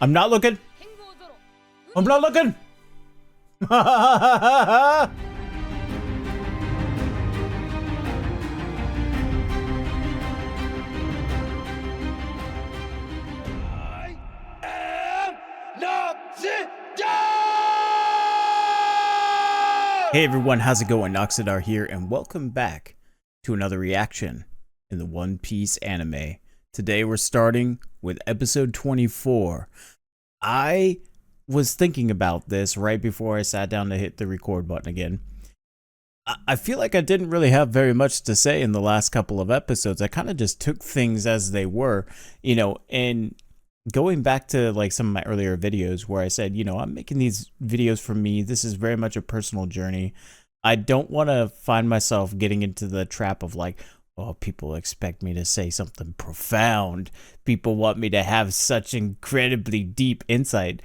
I'm not looking. I'm not looking. Hey everyone, how's it going? Noxiddar here, and welcome back to another reaction in the One Piece anime. Today we're starting with episode 24. I was thinking about this right before I sat down to hit the record button again. I feel like I didn't really have very much to say in the last couple of episodes. I kind of just took things as they were, you know, and going back to like some of my earlier videos where I said, you know, I'm making these videos for me. This is very much a personal journey. I don't want to find myself getting into the trap of like, oh, people expect me to say something profound. People want me to have such incredibly deep insight.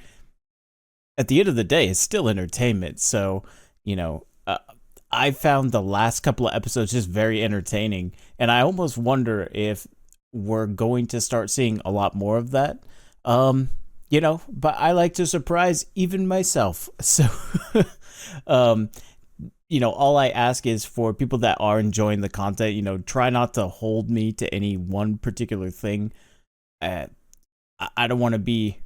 At the end of the day, it's still entertainment. So, you know, I found the last couple of episodes just very entertaining. And I almost wonder if we're going to start seeing a lot more of that. You know, but I like to surprise even myself. So, you know, all I ask is for people that are enjoying the content, you know, try not to hold me to any one particular thing. I don't want to be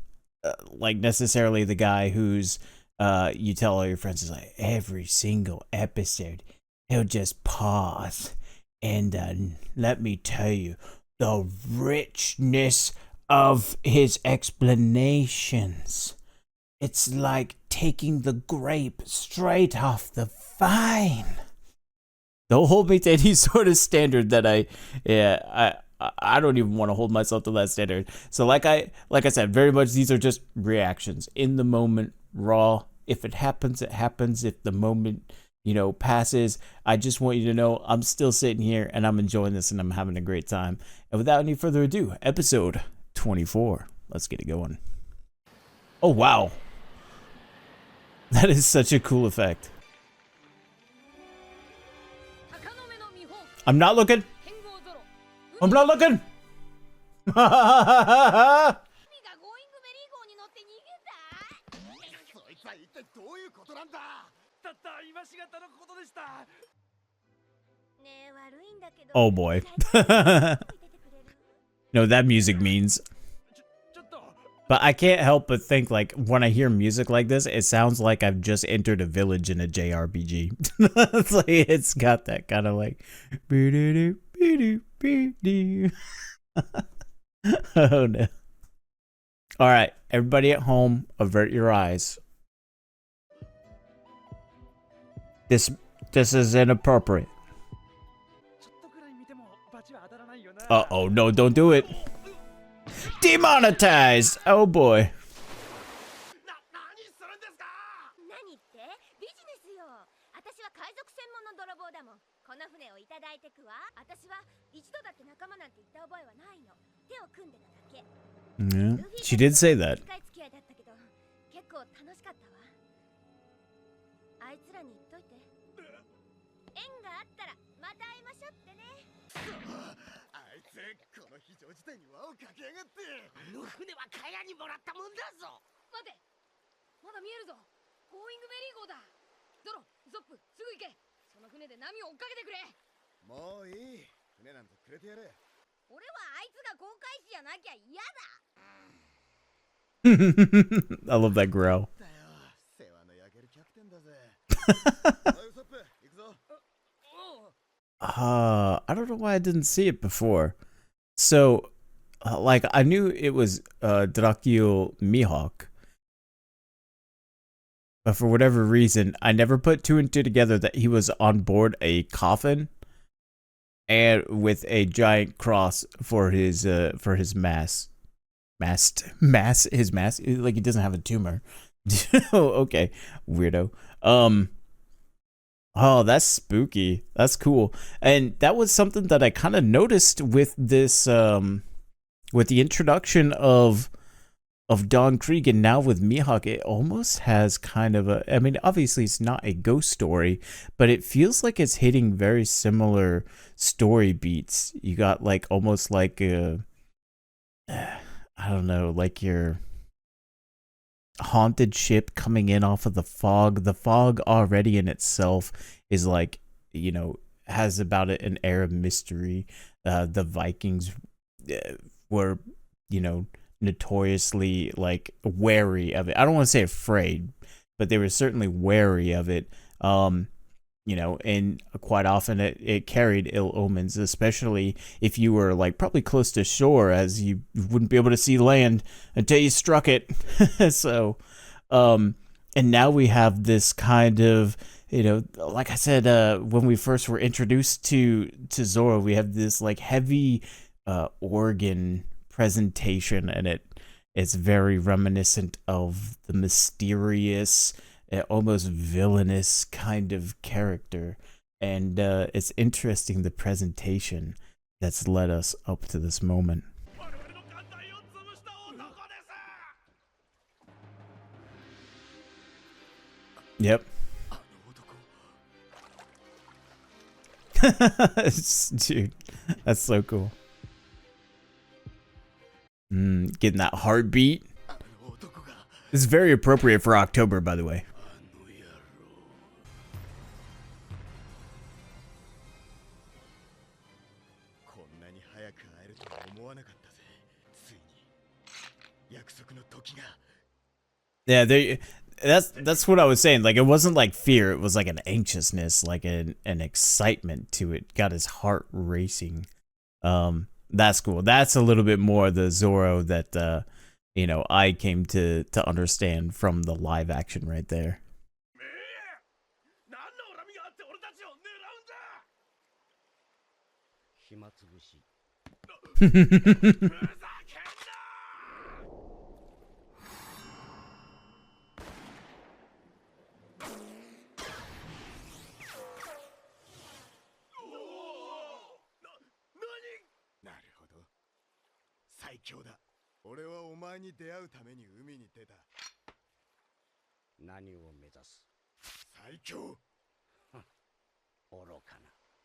like necessarily the guy who's, you tell all your friends is like every single episode, he'll just pause and let me tell you the richness of his explanations. It's like taking the grape straight off the vine. Don't hold me to any sort of standard that I don't even want to hold myself to that standard. So like I said, very much these are just reactions in the moment, raw. If it happens, it happens. If the moment, you know, passes, I just want you to know I'm still sitting here and I'm enjoying this and I'm having a great time. And without any further ado, episode 24. Let's get it going. Oh, wow. That is such a cool effect. I'm not looking. I'm not looking. Oh boy. No, that music means. But I can't help but think, like, when I hear music like this, it sounds like I've just entered a village in a JRPG. It's like, it's got that kind of like. Oh no. All right, everybody at home, avert your eyes. This is inappropriate. Uh-oh, no, don't do it. Demonetized! Oh boy. Yeah, she did say that. I love that growl. I don't know why I didn't see it before. So, like, I knew it was Dracule Mihawk, but for whatever reason, I never put two and two together that he was on board a coffin and with a giant cross for his mask. His mask, like he doesn't have a tumor. Oh, okay, weirdo. Oh, that's spooky. That's cool. And that was something that I kind of noticed with this, with the introduction of Don Krieg and now with Mihawk. It almost has kind of a, I mean, obviously it's not a ghost story, but it feels like it's hitting very similar story beats. You got like almost like a, I don't know, like your haunted ship coming in off of the fog. The fog already in itself is like, you know, has about it an air of mystery. The Vikings were, you know, notoriously like wary of it. I don't want to say afraid, but they were certainly wary of it. You know, and quite often it carried ill omens, especially if you were like probably close to shore, as you wouldn't be able to see land until you struck it. So, and now we have this kind of, you know, like I said, when we first were introduced to Zoro, we have this like heavy organ presentation, and it's very reminiscent of the mysterious, almost villainous kind of character. And it's interesting, the presentation that's led us up to this moment. Yep. Dude, that's so cool. Getting that heartbeat. This is very appropriate for October, by the way. Yeah, that's what I was saying. Like, it wasn't like fear, it was like an anxiousness, like an excitement to it. Got his heart racing. That's cool. That's a little bit more the Zoro that you know, I came to understand from the live action right there.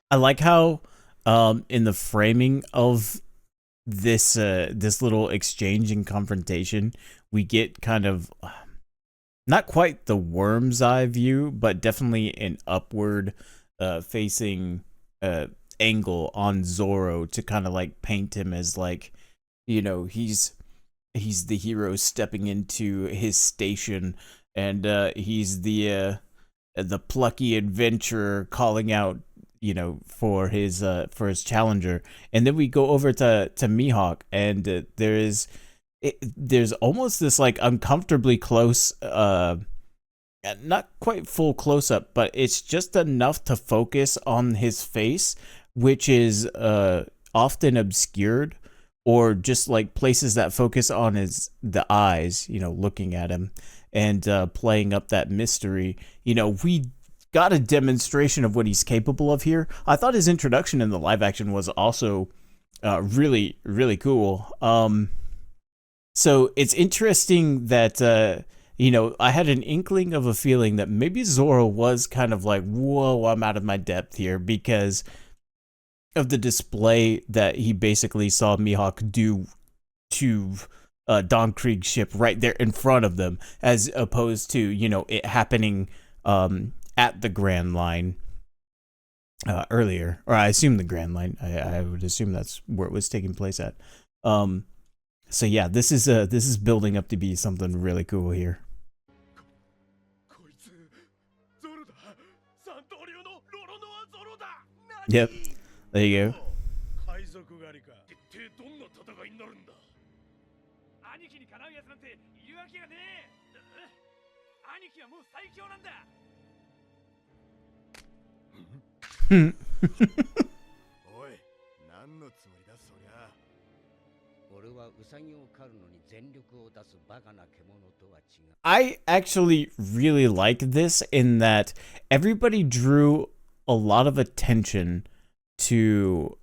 I like how in the framing of this this little exchange and confrontation, we get kind of not quite the worm's eye view, but definitely an upward facing angle on Zoro to kind of like paint him as like, you know, he's the hero stepping into his station, and he's the plucky adventurer calling out, you know, for his challenger. And then we go over to Mihawk, and there's almost this like uncomfortably close, not quite full close up, but it's just enough to focus on his face, which is often obscured, or just like places that focus on the eyes, you know, looking at him and playing up that mystery. You know, we got a demonstration of what he's capable of here. I thought his introduction in the live action was also really, really cool. So it's interesting that, you know, I had an inkling of a feeling that maybe Zoro was kind of like, whoa, I'm out of my depth here, because of the display that he basically saw Mihawk do to Don Krieg's ship right there in front of them, as opposed to, you know, it happening at the Grand Line earlier, or I assume the Grand Line. I would assume that's where it was taking place at. So yeah, this is building up to be something really cool here. Yep, there you go. I actually really like this in that everybody drew a lot of attention to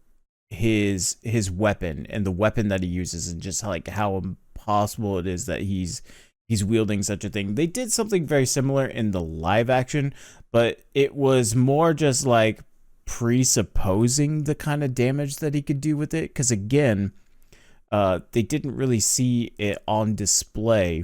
his weapon and the weapon that he uses, and just like how impossible it is that he's wielding such a thing. They did something very similar in the live action, but it was more just like presupposing the kind of damage that he could do with it, because again, they didn't really see it on display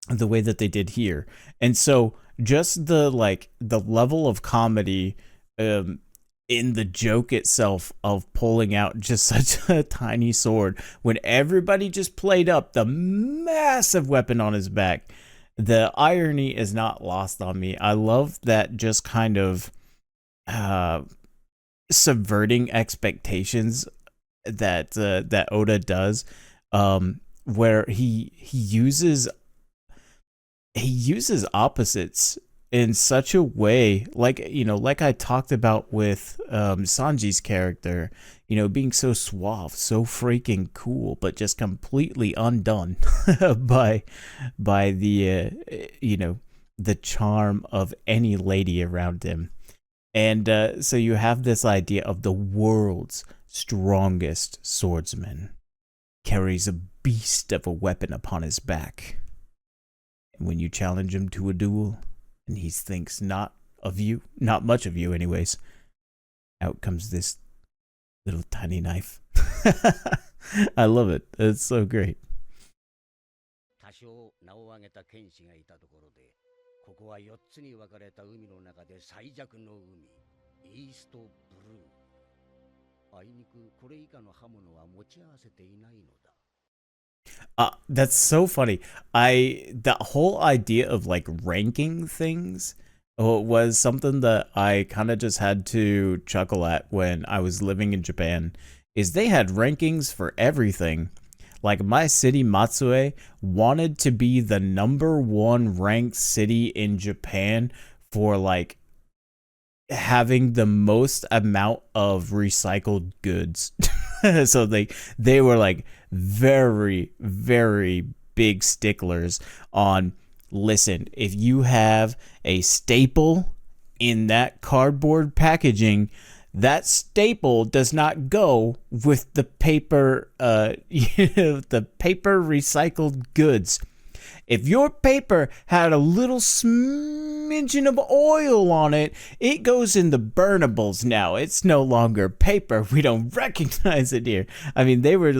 the way that they did here. And so just the level of comedy in the joke itself of pulling out just such a tiny sword when everybody just played up the massive weapon on his back. The irony is not lost on me. I love that just kind of subverting expectations that that Oda does, where he uses opposites in such a way, like, you know, like I talked about with Sanji's character, you know, being so suave, so freaking cool, but just completely undone by the you know, the charm of any lady around him. And so you have this idea of the world's strongest swordsman carries a beast of a weapon upon his back. And when you challenge him to a duel, and he thinks not much of you anyways, out comes this little tiny knife. I love it. It's so great. That's so funny. That whole idea of like ranking things was something that I kind of just had to chuckle at when I was living in Japan. Is they had rankings for everything. Like my city, Matsue, wanted to be the #1 ranked city in Japan for like having the most amount of recycled goods. So they were like very, very big sticklers on, listen, if you have a staple in that cardboard packaging, that staple does not go with the paper, the paper recycled goods. If your paper had a little smidgen of oil on it, it goes in the burnables now. It's no longer paper. We don't recognize it here. I mean, they were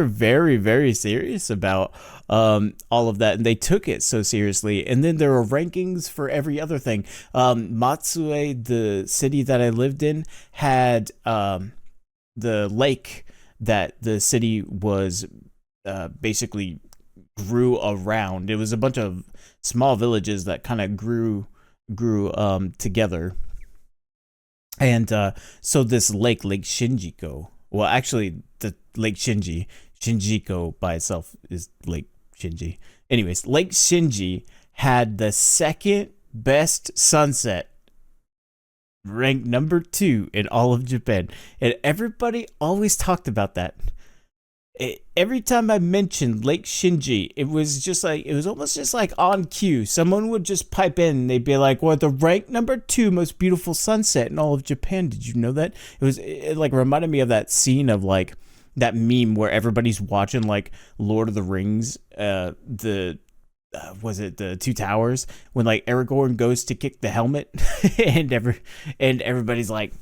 very, very serious about all of that, and they took it so seriously. And then there were rankings for every other thing. Matsue, the city that I lived in, had the lake that the city was basically grew around. It was a bunch of small villages that kind of grew together. And so this lake Shinjiko, well, actually the Lake Shinjiko by itself is Lake Shinji. Anyways, Lake Shinji had the second best sunset, ranked #2 in all of Japan. And everybody always talked about that. Every time I mentioned Lake Shinji, it was almost just like on cue. Someone would just pipe in and they'd be like, well, the ranked #2 most beautiful sunset in all of Japan. Did you know that? It like reminded me of that scene of like that meme where everybody's watching like Lord of the Rings, was it the Two Towers, when like Aragorn goes to kick the helmet and everybody's like,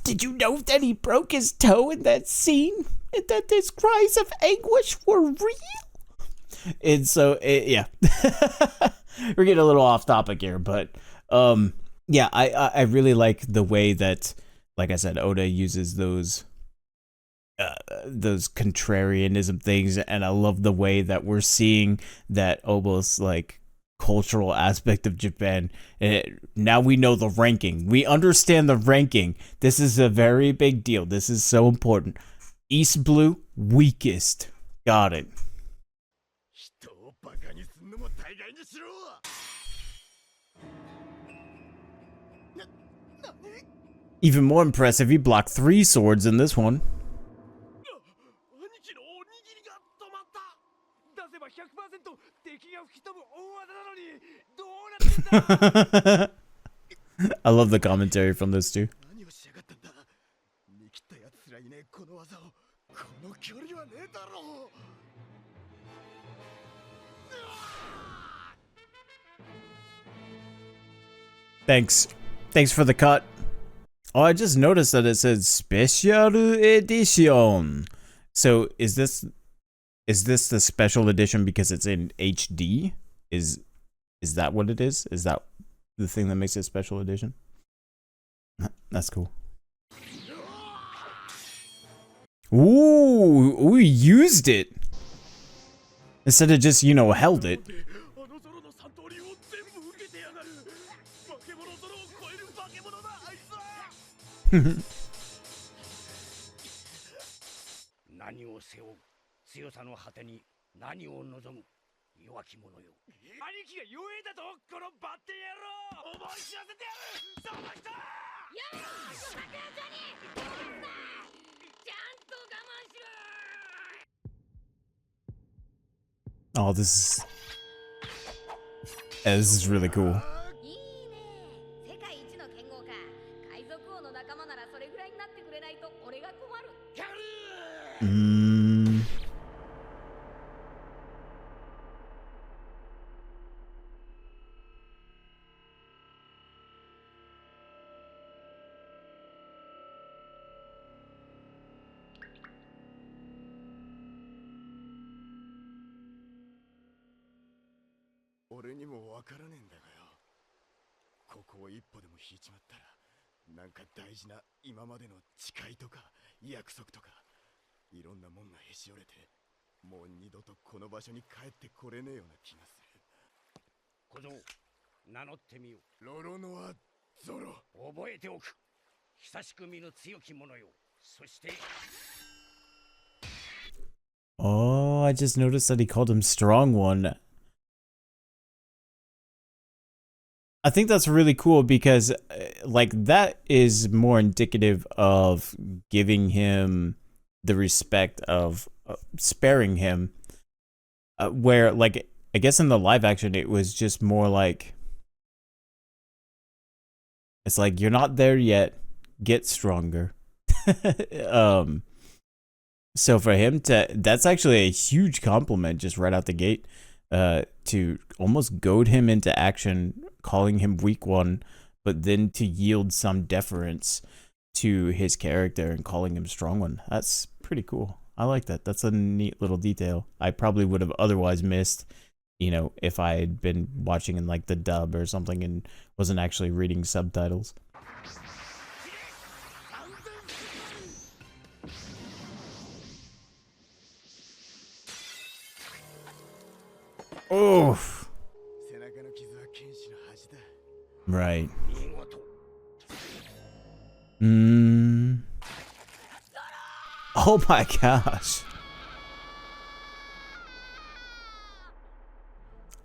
did you know that he broke his toe in that scene? And that his cries of anguish were real? And so, yeah. We're getting a little off topic here, but yeah, I really like the way that, like I said, Oda uses those contrarianism things, and I love the way that we're seeing that almost like cultural aspect of Japan. Now we know the ranking. We understand the ranking. This is a very big deal. This is so important. East Blue, weakest. Got it. Even more impressive, he blocked 3 swords in this one. I love the commentary from those two. Thanks for the cut. Oh, I just noticed that it says Special Edition. So is this Is this the special edition because it's in HD? Is that what it is? Is that the thing that makes it special edition? That's cool. Ooh, we used it instead of just, you know, held it. Oh, this is really cool. Oh, I just noticed that he called him Strong One. I think that's really cool because, like, that is more indicative of giving him the respect of sparing him. Where, like, I guess in the live action, it was just more like, it's like, you're not there yet, get stronger. So for him to, that's actually a huge compliment just right out the gate, to almost goad him into action, calling him weak one, but then to yield some deference to his character and calling him strong one. That's pretty cool. I like that. That's a neat little detail. I probably would have otherwise missed, you know, if I had been watching in like the dub or something and wasn't actually reading subtitles. Oof. Right. Oh my gosh.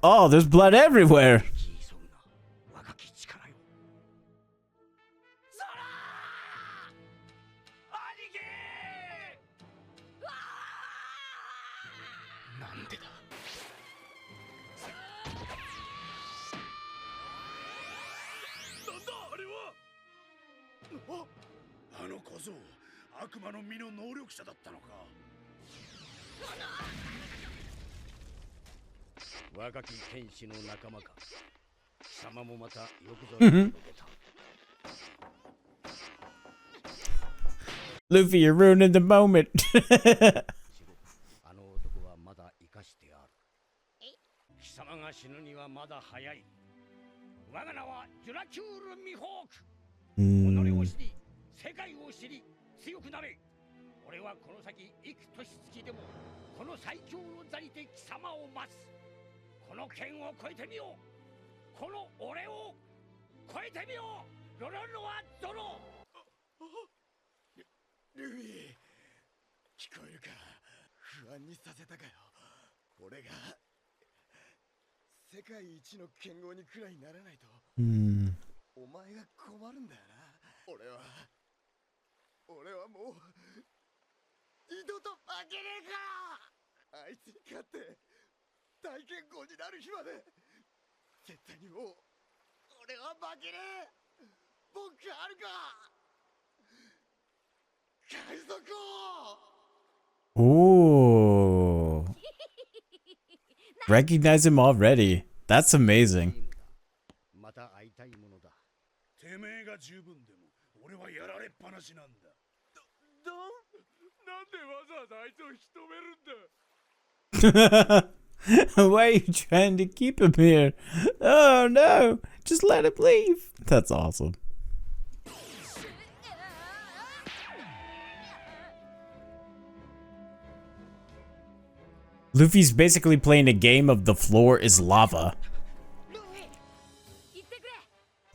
Oh, there's blood everywhere. Luffy, you're ruining the moment. Ooh. Recognize him already. That's amazing. Why are you trying to keep him here? Oh no, just let him leave. That's awesome. Luffy's basically playing a game of the floor is lava.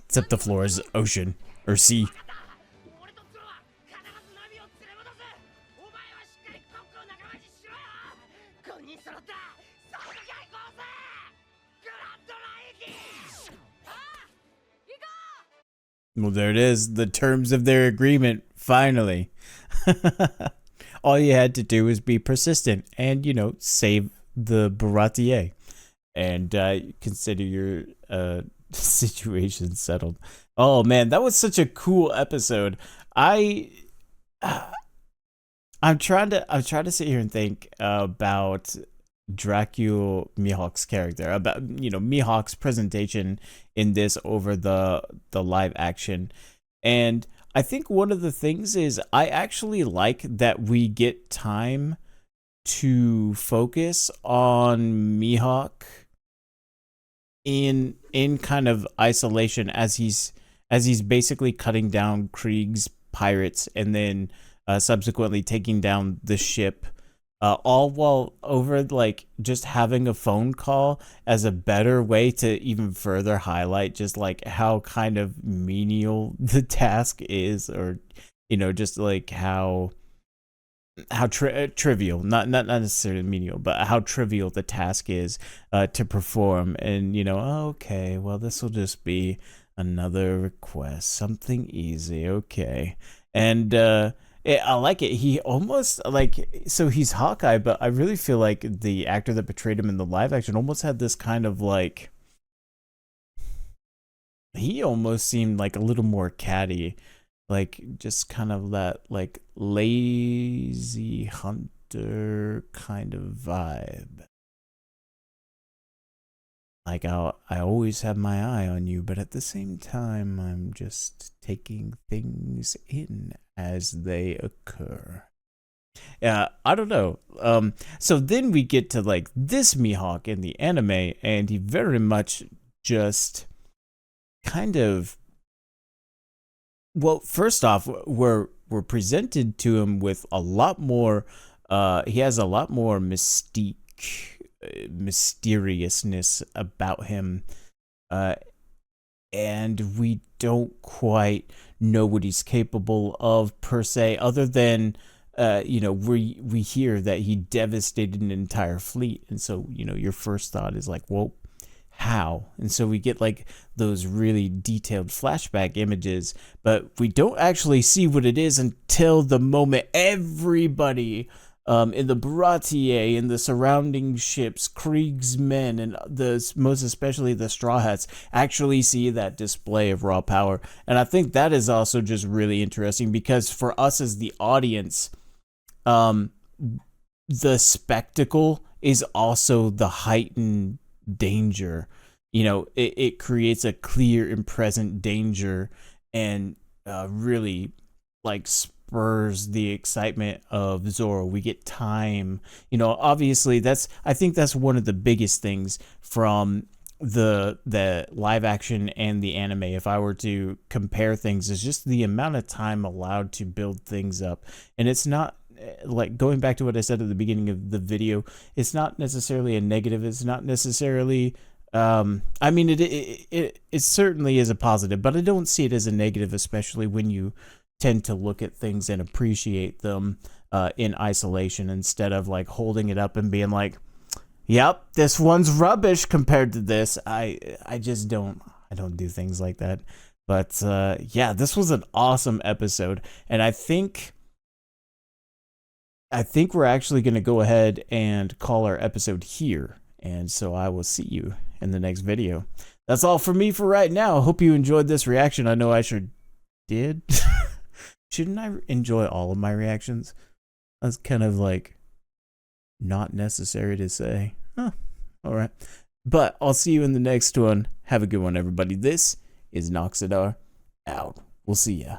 Except the floor is ocean or sea. Well, there it is. The terms of their agreement, finally. All you had to do was be persistent and, you know, save the Baratie and consider your situation settled. Oh man, that was such a cool episode. I'm trying to sit here and think about Dracule Mihawk's character, about, you know, Mihawk's presentation in this over the live action. And I think one of the things is I actually like that we get time to focus on Mihawk in kind of isolation as he's basically cutting down Krieg's pirates and then subsequently taking down the ship, all while over like just having a phone call as a better way to even further highlight just like how kind of menial the task is, or you know, just like how trivial, not necessarily menial, but how trivial the task is to perform. And you know, okay, well, this will just be another request, something easy, okay. And I like it. He almost like, so he's Hawkeye, but I really feel like the actor that portrayed him in the live action almost had this kind of like, he almost seemed like a little more catty, like just kind of that like lazy hunter kind of vibe. Like I always have my eye on you, but at the same time, I'm just taking things in as they occur. Yeah, I don't know. So then we get to like this Mihawk in the anime, and he very much just kind of, well, first off, we're presented to him with a lot more. He has a lot more mystique, mysteriousness about him, and we don't quite know what he's capable of per se, other than you know, we hear that he devastated an entire fleet, and so you know your first thought is like, well, how? And so we get like those really detailed flashback images, but we don't actually see what it is until the moment everybody in the Baratie and the surrounding ships, Krieg's men, and most especially the Straw Hats actually see that display of raw power. And I think that is also just really interesting, because for us as the audience, the spectacle is also the heightened danger. You know, it creates a clear and present danger, and really like spurs the excitement of Zoro. We get time, you know, obviously I think that's one of the biggest things from the live action and the anime, if I were to compare things, is just the amount of time allowed to build things up. And it's not like, going back to what I said at the beginning of the video, it's not necessarily a negative, it's not necessarily I mean, it certainly is a positive, but I don't see it as a negative, especially when you tend to look at things and appreciate them in isolation, instead of like holding it up and being like, yep, this one's rubbish compared to this. I just don't do things like that. But yeah, this was an awesome episode, and I think we're actually going to go ahead and call our episode here. And so I will see you in the next video. That's all for me for right now. I hope you enjoyed this reaction. I know I sure did. Shouldn't I enjoy all of my reactions? That's kind of like not necessary to say. Huh. All right. But I'll see you in the next one. Have a good one, everybody. This is Noxiddar out. We'll see ya.